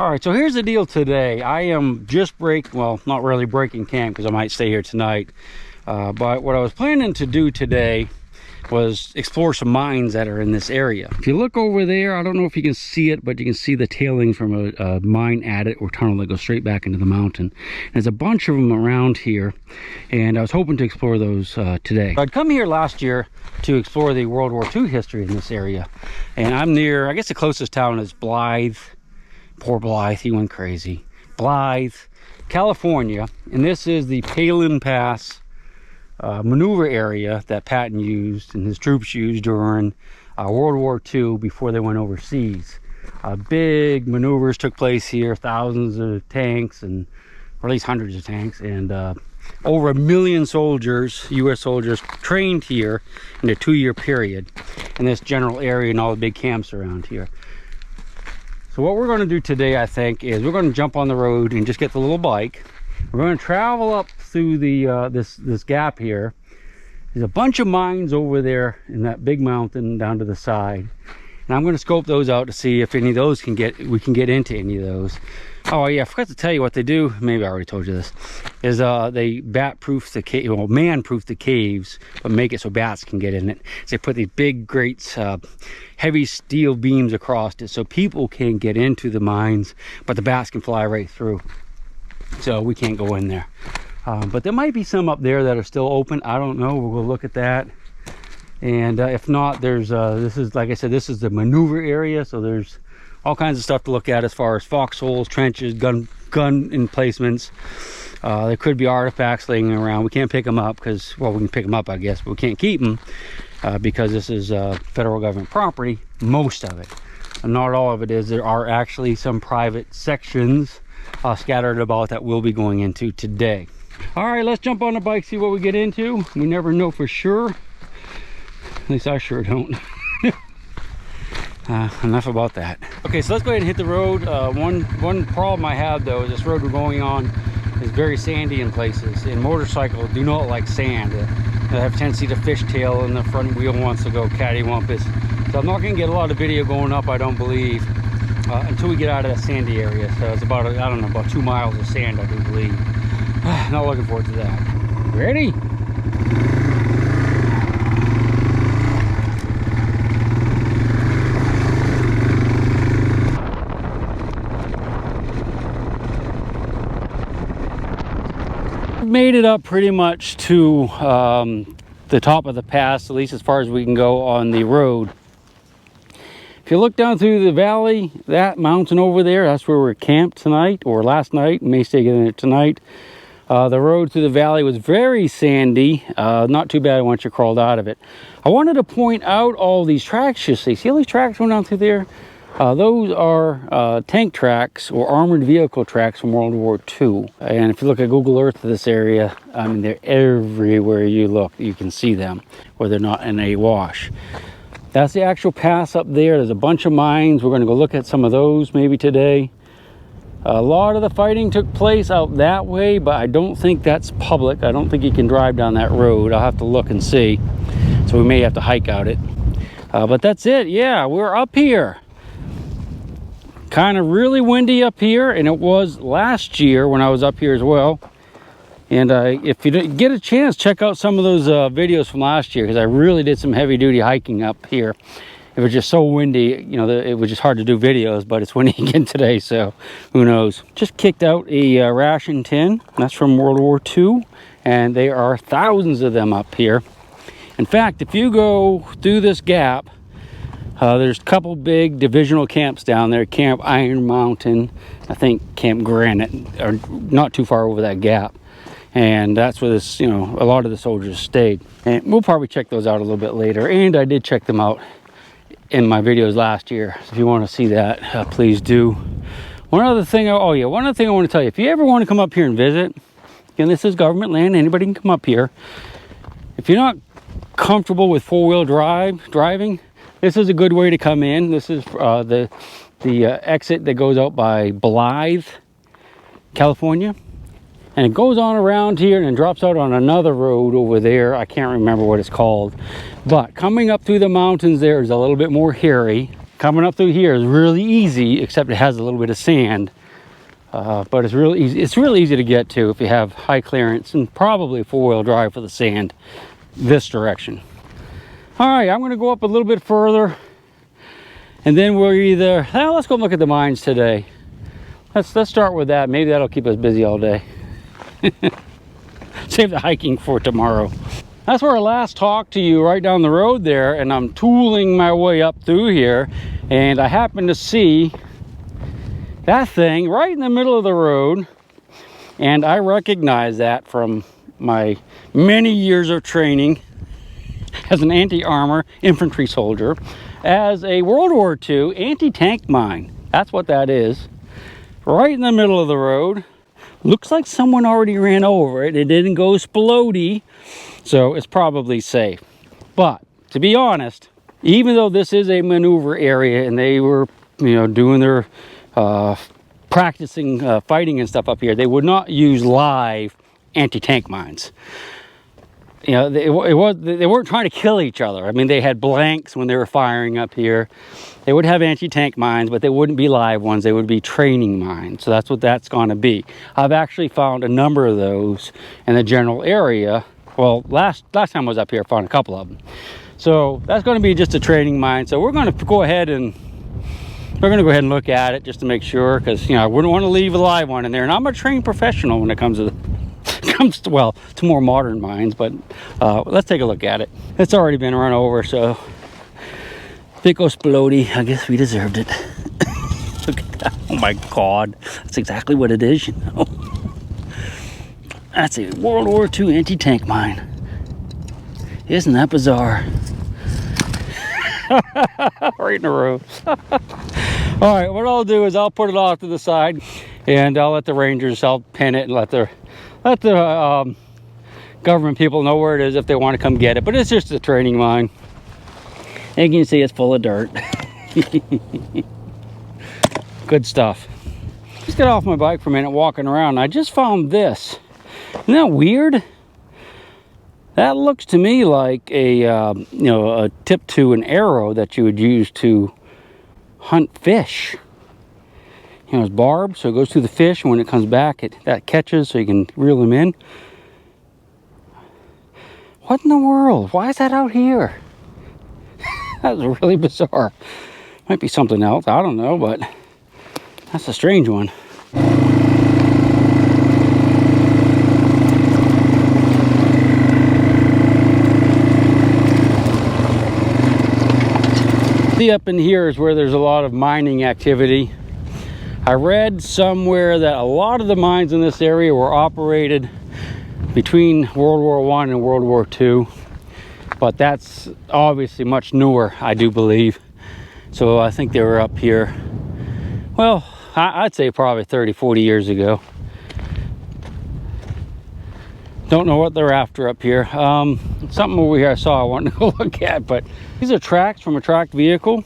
All right, so here's the deal today. I am just well, not really breaking camp because I might stay here tonight. But what I was planning to do today was explore some mines that are in this area. If you look over there, I don't know if you can see it, but you can see the tailings from a mine adit or tunnel that goes straight back into the mountain. There's a bunch of them around here, and I was hoping to explore those today. I'd come here last year to explore the World War II history in this area, and I'm near, I guess the closest town is Blythe. Poor Blythe, he went crazy. Blythe, California, and this is the Palen Pass maneuver area that Patton used and his troops used during World War II before they went overseas. Big maneuvers took place here, thousands of tanks, and or at least hundreds of tanks, and over 1 million soldiers, U.S. soldiers, trained here in a 2-year period in this general area and all the big camps around here. So what we're going to do today, I think, is we're going to jump on the road and just get the little bike. We're going to travel up through the this gap here. There's a bunch of mines over there in that big mountain down to the side, and I'm going to scope those out to see if any of those we can get into any of those. Oh yeah, I forgot to tell you what they do. Maybe I already told you this. Is they bat-proof the cave, well, man-proof the caves, but make it so bats can get in it. So they put these big, great, heavy steel beams across it, so people can't get into the mines, but the bats can fly right through. So we can't go in there. But there might be some up there that are still open. I don't know. We'll go look at that. And if not, there's this is, like I said, this is the maneuver area, so there's all kinds of stuff to look at as far as foxholes, trenches, gun emplacements. There could be artifacts laying around. We can't pick them up because, well, we can pick them up, I guess, but we can't keep them because this is federal government property, most of it. And not all of it is. There are actually some private sections scattered about that we'll be going into today. All right, let's jump on the bike, see what we get into. We never know for sure. At least I sure don't. Enough about that. Okay, so let's go ahead and hit the road. One problem I have though is this road we're going on is very sandy in places, and motorcycles do not like sand. They have a tendency to fishtail, and the front wheel wants to go cattywampus. So I'm not going to get a lot of video going up, I don't believe, until we get out of that sandy area. So it's about, I don't know, about 2 miles of sand, I do believe. Not looking forward to that. Ready? Made it up pretty much to the top of the pass, at least as far as we can go on the road. If you look down through the valley, that mountain over there, that's where we're camped tonight, or last night. We may stay in it tonight. The road through the valley was very sandy, not too bad once you crawled out of it. I wanted to point out all these tracks you see. See all these tracks going down through there? Those are tank tracks or armored vehicle tracks from World War II. And if you look at Google Earth of this area, I mean, they're everywhere you look. You can see them, where they're not in a wash. That's the actual pass up there. There's a bunch of mines. We're going to go look at some of those maybe today. A lot of the fighting took place out that way, but I don't think that's public. I don't think you can drive down that road. I'll have to look and see. So we may have to hike out it. But that's it. Yeah, we're up here. Kind of really windy up here, and it was last year when I was up here as well. And if you get a chance, check out some of those videos from last year, because I really did some heavy duty hiking up here. It was just so windy, you know, it was just hard to do videos, but it's windy again today, so who knows. Just kicked out a ration tin. That's from World War II, and there are thousands of them up here. In fact, if you go through this gap, there's a couple big divisional camps down there. Camp Iron Mountain, I think Camp Granite, are not too far over that gap. And that's where this, you know, a lot of the soldiers stayed. And we'll probably check those out a little bit later. And I did check them out in my videos last year. So if you want to see that, please do. One other thing, one other thing I want to tell you. If you ever want to come up here and visit, again, this is government land. Anybody can come up here. If you're not comfortable with four-wheel driving, this is a good way to come in. This is the exit that goes out by Blythe, California. And it goes on around here and then drops out on another road over there. I can't remember what it's called. But coming up through the mountains there is a little bit more hairy. Coming up through here is really easy, except it has a little bit of sand. But it's really easy. It's really easy to get to if you have high clearance and probably four-wheel drive for the sand this direction. All right, I'm going to go up a little bit further, and then we're either, well, let's go look at the mines today. Let's start with that. Maybe that'll keep us busy all day. Save the hiking for tomorrow. That's where I last talked to you, right down the road there, and I'm tooling my way up through here, and I happened to see that thing right in the middle of the road, and I recognize that from my many years of training as an anti-armor infantry soldier, as a World War II anti-tank mine. That's what that is. Right in the middle of the road. Looks like someone already ran over it. It didn't go splody, so it's probably safe. But to be honest, even though this is a maneuver area and they were, you know, doing their practicing fighting and stuff up here, they would not use live anti-tank mines. You know, they weren't trying to kill each other. I mean, they had blanks when they were firing up here. They would have anti-tank mines, but they wouldn't be live ones. They would be training mines. So that's what that's going to be. I've actually found a number of those in the general area. Well, last time I was up here, I found a couple of them. So that's going to be just a training mine. So we're going to go ahead and look at it just to make sure, because, you know, I wouldn't want to leave a live one in there. And I'm a trained professional when it comes to well, to more modern mines, but let's take a look at it. It's already been run over, so if it goes splody, I guess we deserved it. Look at that. Oh my God, that's exactly what it is, you know. That's a World War II anti-tank mine. Isn't that bizarre? Right in a row. All right, what I'll do is I'll put it off to the side, and I'll let the rangers, I'll pin it and let the government people know where it is if they want to come get it. But it's just a training mine. And you can see it's full of dirt. Good stuff. Just get off my bike for a minute, walking around. I just found this. Isn't that weird? That looks to me like a you know, a tip to an arrow that you would use to hunt fish. You know, it's barbed, so it goes through the fish, and when it comes back, that catches, so you can reel them in. What in the world? Why is that out here? That was really bizarre. Might be something else, I don't know, but that's a strange one. See, up in here is where there's a lot of mining activity. I read somewhere that a lot of the mines in this area were operated between World War I and World War II, but that's obviously much newer, I do believe. So I think they were up here, well, I'd say probably 30, 40 years ago. Don't know what they're after up here. Something over here I saw I wanted to go look at, but these are tracks from a tracked vehicle.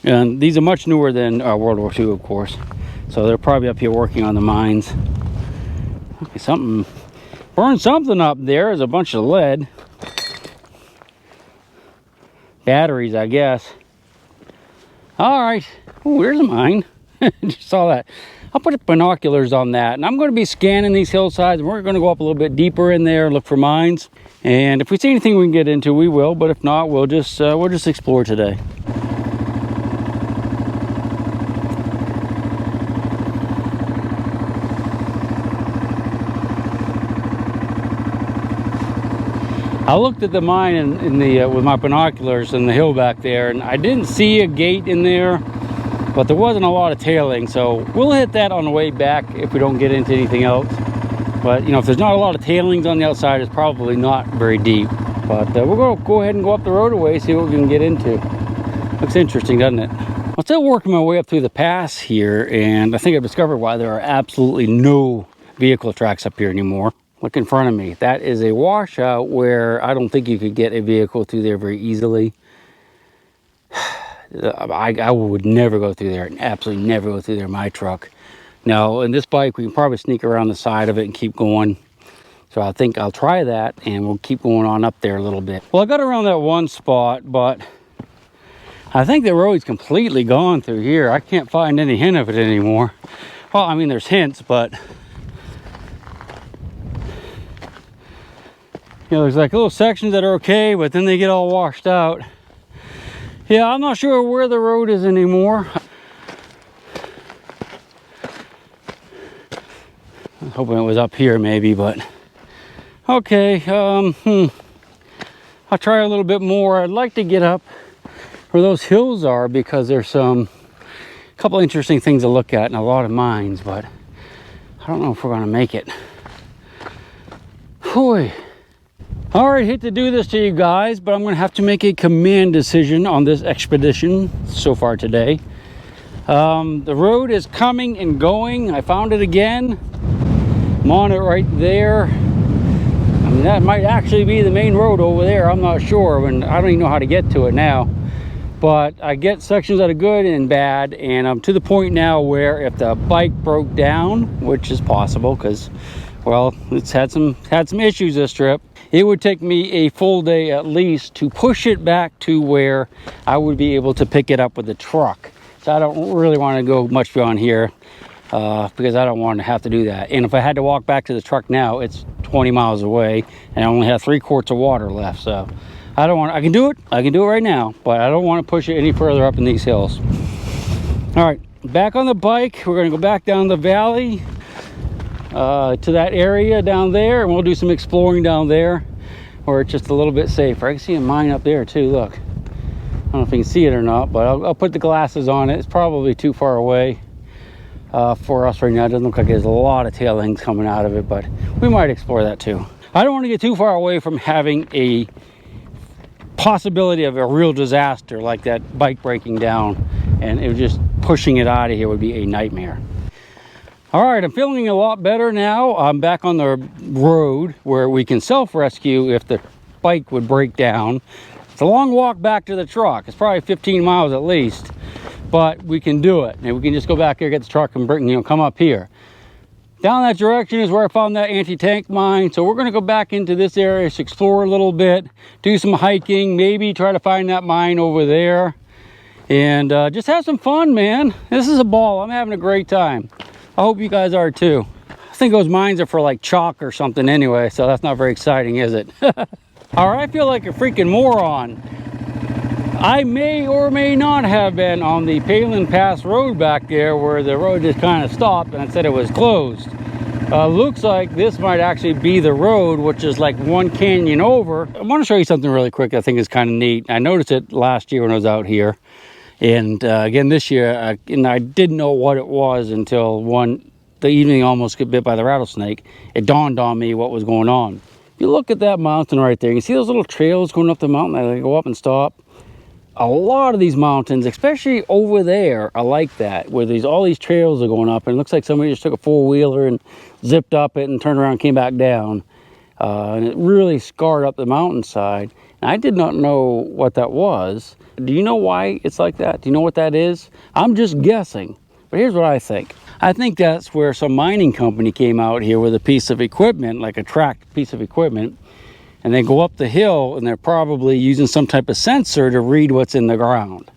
And these are much newer than World War II, of course. So they're probably up here working on the mines. Okay, something, burned something up there. There's a bunch of lead. Batteries, I guess. All right. Oh, there's a mine. Just saw that. I'll put binoculars on that. And I'm going to be scanning these hillsides. And we're going to go up a little bit deeper in there and look for mines. And if we see anything we can get into, we will. But if not, we'll just explore today. I looked at the mine in the with my binoculars in the hill back there, and I didn't see a gate in there, but there wasn't a lot of tailing, so we'll hit that on the way back if we don't get into anything else. But you know, if there's not a lot of tailings on the outside, it's probably not very deep. But we're going to go ahead and go up the roadway, see what we can get into. Looks interesting, doesn't it? I'm still working my way up through the pass here, and I think I've discovered why there are absolutely no vehicle tracks up here anymore. Look in front of me. That is a washout where I don't think you could get a vehicle through there very easily. I would never go through there, absolutely never go through there in my truck. Now, in this bike, we can probably sneak around the side of it and keep going. So I think I'll try that, and we'll keep going on up there a little bit. Well, I got around that one spot, but I think the road's completely gone through here. I can't find any hint of it anymore. Well, I mean, there's hints, but you know, there's like little sections that are okay, but then they get all washed out. Yeah, I'm not sure where the road is anymore. I was hoping it was up here maybe, but okay. I'll try a little bit more. I'd like to get up where those hills are because there's a couple interesting things to look at and a lot of mines, but I don't know if we're gonna make it. Whew. All right, hate to do this to you guys, but I'm gonna have to make a command decision on this expedition so far today. The road is coming and going. I found it again. I'm on it right there. I mean, that might actually be the main road over there. I'm not sure, and I don't even know how to get to it now. But I get sections that are good and bad, and I'm to the point now where if the bike broke down, which is possible because, well, it's had some issues this trip, it would take me a full day at least to push it back to where I would be able to pick it up with the truck. So I don't really want to go much beyond here because I don't want to have to do that. And if I had to walk back to the truck now, it's 20 miles away, and I only have 3 quarts of water left. So I don't want. I can do it right now, but I don't want to push it any further up in these hills. All right, back on the bike. We're going to go back down the valley to that area down there, and we'll do some exploring down there where it's just a little bit safer. I can see a mine up there too. Look, I don't know if you can see it or not, but I'll put the glasses on it. It's probably too far away for us right now. It doesn't look like there's a lot of tailings coming out of it, but we might explore that too. I don't want to get too far away from having a possibility of a real disaster like that bike breaking down, and it was just pushing it out of here would be a nightmare. All right, I'm feeling a lot better now. I'm back on the road where we can self-rescue if the bike would break down. It's a long walk back to the truck. It's probably 15 miles at least, but we can do it. And we can just go back here, get the truck, and bring, come up here. Down that direction is where I found that anti-tank mine. So we're gonna go back into this area to explore a little bit, do some hiking, maybe try to find that mine over there, and just have some fun, man. This is a ball. I'm having a great time. I hope you guys are too. I think those mines are for like chalk or something anyway, so that's not very exciting, is it? All right, I feel like a freaking moron. I may or may not have been on the Palen Pass road back there where the road just kind of stopped and it said it was closed. Looks like this might actually be the road, which is like one canyon over. I want to show you something really quick I think is kind of neat. I noticed it last year when I was out here. And again this year, and I didn't know what it was until the evening I almost got bit by the rattlesnake. It dawned on me what was going on. If you look at that mountain right there, you see those little trails going up the mountain that go up and stop. A lot of these mountains, especially over there, are like that, where all these trails are going up, and it looks like somebody just took a four-wheeler and zipped up it and turned around and came back down. And it really scarred up the mountainside. And I did not know what that was. Do you know why it's like that? Do you know what that is? I'm just guessing, but here's what I think. I think that's where some mining company came out here with a piece of equipment, like a tracked piece of equipment, and they go up the hill and they're probably using some type of sensor to read what's in the ground.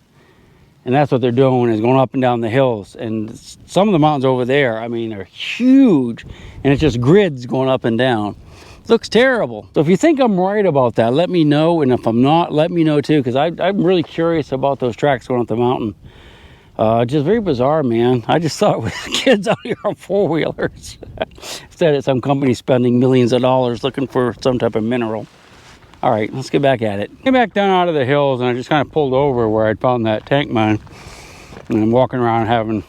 And that's what they're doing, is going up and down the hills. And some of the mountains over there, I mean, are huge, and it's just grids going up and down. It looks terrible. So if you think I'm right about that, let me know. And if I'm not, let me know too, because I'm really curious about those tracks going up the mountain. Just very bizarre, man. I just thought it was kids out here on four-wheelers. Instead, it's some company spending millions of dollars looking for some type of mineral. All right, let's get back at it. Came back down out of the hills, and I just kind of pulled over where I'd found that tank mine. And I'm walking around having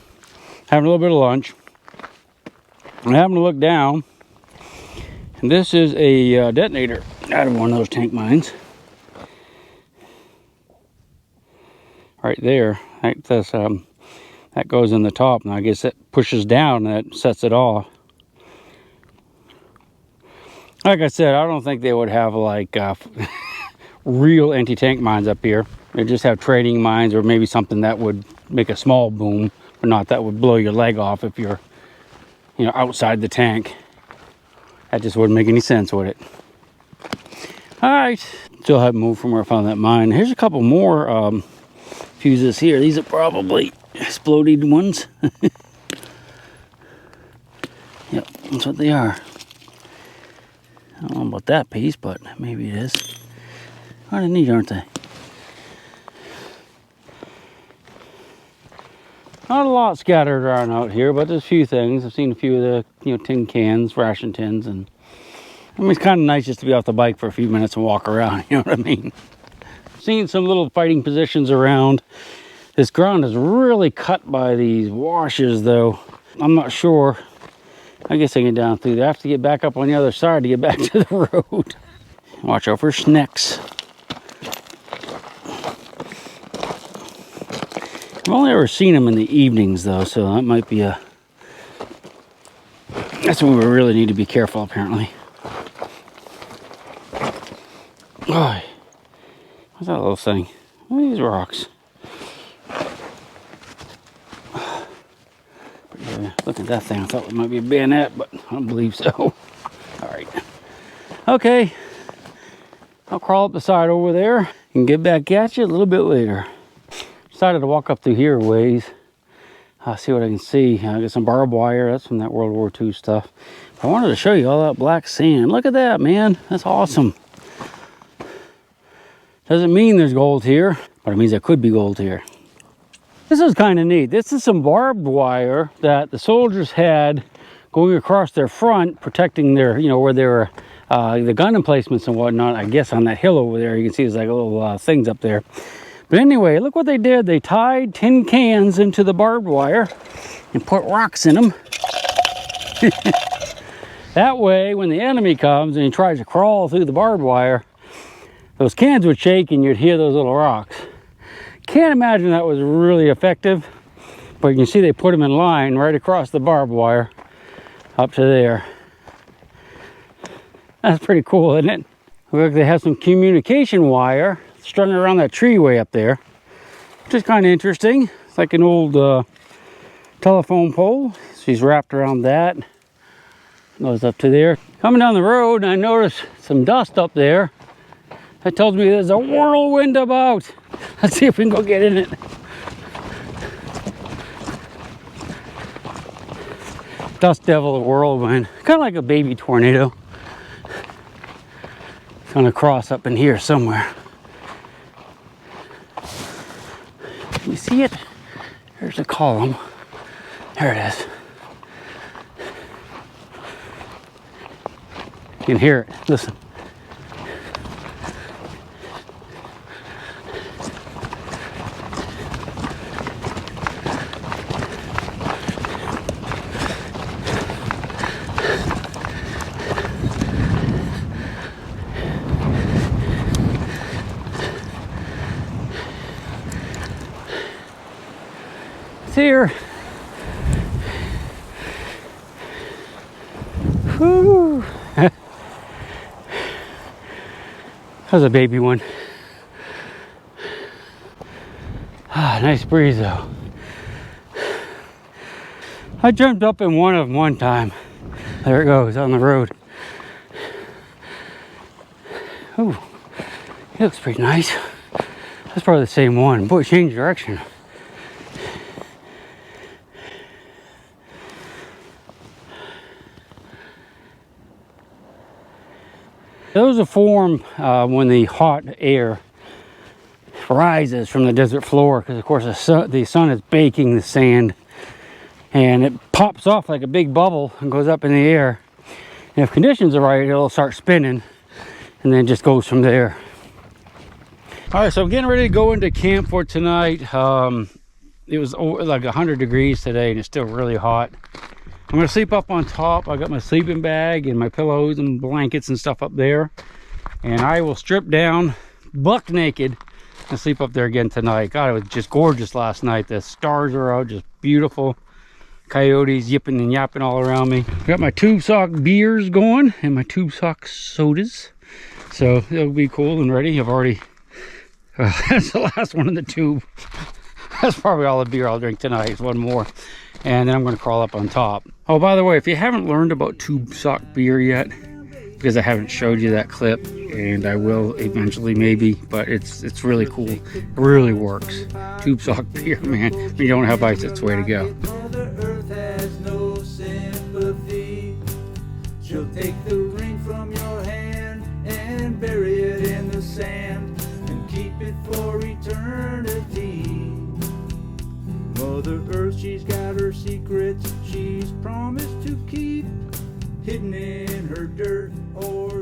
a little bit of lunch. I'm having to look down. And this is a detonator out of one of those tank mines. Right there. That goes in the top, and I guess it pushes down and that sets it off. Like I said, I don't think they would have like real anti-tank mines up here. They just have trading mines, or maybe something that would make a small boom, but not that would blow your leg off if you're, outside the tank. That just wouldn't make any sense, would it? All right, still haven't moved from where I found that mine. Here's a couple more fuses here. These are probably exploded ones. Yep, that's what they are. I don't know about that piece, but maybe it is. Kind of neat, aren't they? Not a lot scattered around out here, but there's a few things. I've seen a few of the, tin cans, ration tins, and I mean, it's kind of nice just to be off the bike for a few minutes and walk around, you know what I mean? Seen some little fighting positions around. This ground is really cut by these washes, though. I'm not sure. I guess I can get down through there. I have to get back up on the other side to get back to the road. Watch out for snakes. I've only ever seen them in the evenings, though, so that might be a... That's when we really need to be careful, apparently. Oh, what's that little thing? What are these rocks? Look at that thing. I thought it might be a bayonet, but I don't believe so. All right. Okay. I'll crawl up the side over there and get back at you a little bit later. Decided to walk up through here a ways. See what I can see. I got some barbed wire. That's from that World War II stuff. I wanted to show you all that black sand. Look at that, man. That's awesome. Doesn't mean there's gold here, but it means there could be gold here. This is kind of neat. This is some barbed wire that the soldiers had going across their front, protecting their, where they were, the gun emplacements and whatnot. I guess on that hill over there, you can see there's like little things up there. But anyway, look what they did. They tied tin cans into the barbed wire and put rocks in them. That way, when the enemy comes and he tries to crawl through the barbed wire, those cans would shake and you'd hear those little rocks. Can't imagine that was really effective, but you can see they put them in line right across the barbed wire up to there. That's pretty cool, isn't it? Look, they have some communication wire strung around that tree way up there, which is kind of interesting. It's like an old telephone pole. She's wrapped around that. Goes up to there. Coming down the road, I noticed some dust up there. That tells me there's a whirlwind about. Let's see if we can go get in it. Dust devil, a whirlwind. Kind of like a baby tornado. It's gonna cross up in here somewhere. Can you see it? There's a column. There it is. You can hear it. Listen. Here. Whew. That was a baby one. Nice breeze though. I jumped up in one of them one time. There it goes on the road. Ooh, it looks pretty nice. That's probably the same one. Boy, change direction. Those are formed when the hot air rises from the desert floor, because of course the sun is baking the sand, and it pops off like a big bubble and goes up in the air. And if conditions are right, it'll start spinning and then just goes from there. All right, so I'm getting ready to go into camp for tonight. It was like 100 degrees today and it's still really hot. I'm gonna sleep up on top. I got my sleeping bag and my pillows and blankets and stuff up there. And I will strip down, buck naked, and sleep up there again tonight. God, it was just gorgeous last night. The stars are out, just beautiful. Coyotes yipping and yapping all around me. Got my tube sock beers going and my tube sock sodas. So it'll be cool and ready. I've already, that's the last one in the tube. That's probably all the beer I'll drink tonight, is one more. And then I'm going to crawl up on top. Oh, by the way, if you haven't learned about tube sock beer yet, because I haven't showed you that clip, and I will eventually maybe, but it's really cool. It really works. Tube sock beer, man. When you don't have ice, it's the way to go. Mother Earth has no sympathy. She'll take the ring from your hand and bury it in the sand and keep it for eternity. Mother Earth, she's got her secrets she's promised to keep, hidden in her dirt or